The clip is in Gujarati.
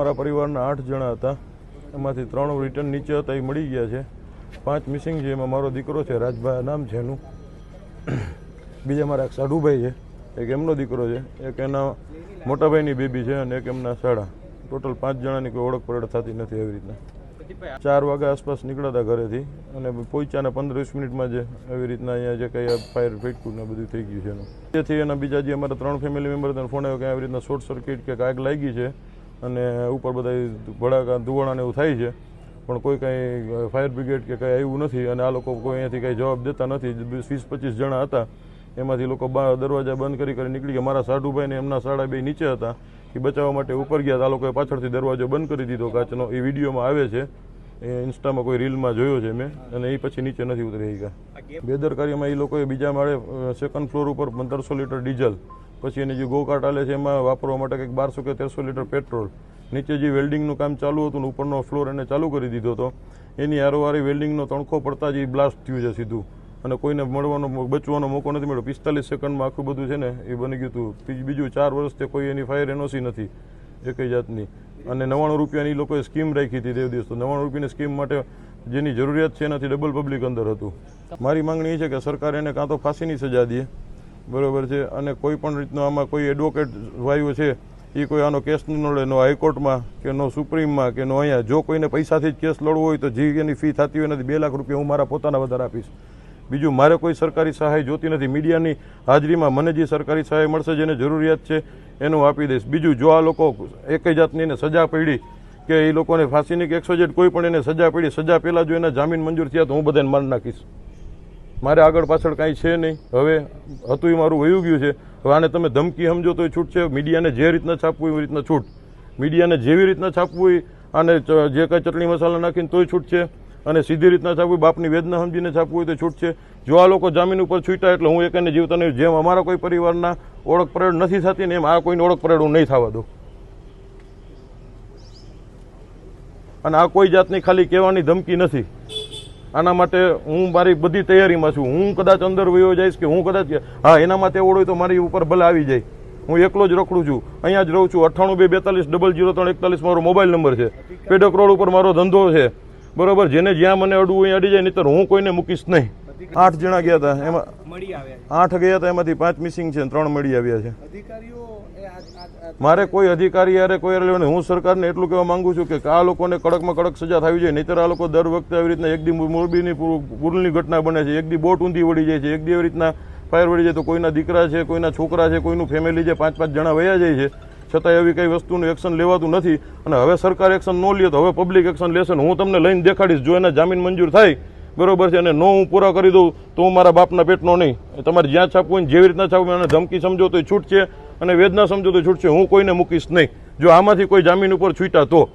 મારા પરિવારના 8 જણા હતા, એમાંથી 3 રિટર્ન નીચે હતા, એ મળી ગયા છે. 5 મિસિંગ છે, એમાં મારો દીકરો છે, રાજભાઈ નામ છે એનું. બીજા મારા એક સાઢુભાઈ છે, એક એમનો દીકરો છે, એક એના મોટાભાઈની બેબી છે અને એક એમના સાડા. ટોટલ 5 જણાની કોઈ ઓળખ પરેડ થતી નથી. એવી રીતના 4 વાગ્યા આસપાસ નીકળ્યા હતા ઘરેથી અને પહોંચ્યા ને 15-20 મિનિટમાં જ એવી રીતના અહીંયા જે કંઈ ફાયર ફેટકું ને બધું થઈ ગયું છે એનું. તેથી એના બીજા જે અમારા 3 ફેમિલી મેમ્બર હતા ફોન આવ્યો કે આવી રીતના શોર્ટ સર્કિટ કે આગ લાગી છે અને ઉપર બધા ભડાકા ધુવાણાને એવું થાય છે, પણ કોઈ કાંઈ ફાયર બ્રિગેડ કે કાંઈ આવ્યું નથી અને આ લોકો કોઈ અહીંયાથી કાંઈ જવાબ દેતા નથી. 20-25 જણા હતા, એમાંથી લોકો દરવાજા બંધ કરી નીકળી ગયા. મારા સાઢુભાઈ ને એમના સાડા બે નીચે હતા, એ બચાવવા માટે ઉપર ગયા. આ લોકોએ પાછળથી દરવાજો બંધ કરી દીધો કાચનો. એ વિડીયોમાં આવે છે, એ ઇન્સ્ટામાં કોઈ રીલમાં જોયો છે મેં, અને એ પછી નીચે નથી ઉતરી ગયા. બેદરકારીમાં એ લોકોએ બીજા માળે 2nd ફ્લોર ઉપર 1500 લીટર ડીઝલ, પછી એની જે ગોકાટ આલે છે એમાં વાપરવા માટે કંઈક 1200 કે 1300 લીટર પેટ્રોલ, નીચે જે વેલ્ડિંગનું કામ ચાલુ હતું ને ઉપરનો ફ્લોર એને ચાલુ કરી દીધો હતો. એની હારોહારી વેલ્ડિંગનો તણખો પડતા જ એ બ્લાસ્ટ થયું છે સીધું, અને કોઈને બચવાનો મોકો નથી મળ્યો. 45 સેકન્ડમાં આખું બધું છે ને એ બની ગયું હતું. બીજું 4 વર્ષથી કોઈ એની ફાયર એનઓસી નથી એકઈ જાતની, અને 99 રૂપિયાની લોકોએ સ્કીમ રાખી હતી દેવ દિવસ. તો 99 રૂપિયાની સ્કીમ માટે જેની જરૂરિયાત છે એનાથી ડબલ પબ્લિક અંદર હતું. મારી માંગણી એ છે કે સરકાર એને કાં તો ફાંસીની સજા દે, બરાબર છે, અને કોઈ પણ રીતનો આમાં કોઈ એડવોકેટ વાયુ છે એ કોઈ આનો કેસ ન લડે, નો હાઈકોર્ટમાં કે નો સુપ્રીમમાં કે નો અહીંયા. જો કોઈને પૈસાથી જ કેસ લડવો હોય તો જે એની ફી થતી હોય નથી 2 લાખ રૂપિયા હું મારા પોતાના વધારે આપીશ. બીજું મારે કોઈ સરકારી સહાય જોતી નથી. મીડિયાની હાજરીમાં મને જે સરકારી સહાય મળશે, જેને જરૂરિયાત છે એનું આપી દઈશ. બીજું, જો આ લોકો એકઈ જાતની એને સજા પડી કે એ લોકોને ફાંસીની કે 100 કોઈ પણ એને સજા પડી, સજા પહેલાં જો એના જામીન મંજૂર થયા તો હું બધાને મારી નાખીશ. મારે આગળ પાછળ કાંઈ છે નહીં. હવે હતું એ મારું વયું ગયું છે. હવે આને તમે ધમકી સમજો તો છૂટ છે. મીડિયાને જે રીતના છાપવું એવી રીતના છૂટ, મીડિયાને જેવી રીતના છાપવું હોય અને જે કંઈ ચટણી મસાલા નાખીને તોય છૂટ છે, અને સીધી રીતના છાપવું, બાપની વેદના સમજીને છાપવું હોય તો છૂટ છે. જો આ લોકો જામીન ઉપર છૂટ્યા એટલે હું એકને જીવતા નહીં. જેમ અમારા કોઈ પરિવારના ઓળખ પરેડ નથી થતી ને એમ આ કોઈની ઓળખ પરેડ હું નહીં થવા દઉં. અને આ કોઈ જાતની ખાલી કહેવાની ધમકી નથી. આના માટે હું મારી બધી તૈયારીમાં છું. હું કદાચ અંદર વયો જઈશ કે હું કદાચ એના માટે ઓળ હોય તો મારી ઉપર ભલે આવી જાય. હું એકલો જ રખડું છું, અહીંયા જ રહું છું. 9824400341 મારો મોબાઈલ નંબર છે. પેડક રોડ ઉપર મારો ધંધો છે, બરોબર. જેને જ્યાં મને અડવું અહીં અડી જાય, નહીતર હું કોઈને મૂકીશ નહીં. 8 જણા ગયા હતા, એમાં 8 ગયા હતા, એમાંથી 5 મિસિંગ છે, 3 મળી આવ્યા છે. મારે કોઈ અધિકારી યારે કોઈ લેવાનું. હું સરકારને એટલું કહેવા માંગુ છું કે આ લોકોને કડકમાં કડક સજા થવી જોઈએ. નહીતર આ લોકો દર વખતે આવી રીતના એક દી મોરબીની પુલની ઘટના બને છે, એક દી બોટ ઊંધી વળી જાય છે, એક દી એવી રીતના ફાયર વળી જાય તો કોઈના દીકરા છે, કોઈના છોકરા છે, કોઈનું ફેમિલી છે, 5-5 જણા વયા જાય છે. છતાં એવી કઈ વસ્તુનું એક્શન લેવાતું નથી. અને હવે સરકાર એક્શન ન લે તો હવે પબ્લિક એક્શન લેશે. હું તમને લઈને દેખાડીશ. જો એના જામીન મંજૂર થાય, બરોબર છે, અને નો હું પૂરા કરી દઉં તો હું મારા બાપના પેટનો નહીં. તમારે જ્યાં છાપવું હોય જેવી રીતના છાપવું, અને ધમકી સમજો તો છૂટ છે, અને વેદના સમજો તો છૂટ છે. હું કોઈને મૂકીશ નહીં જો આમાંથી કોઈ જામીન ઉપર છૂટ્યા તો.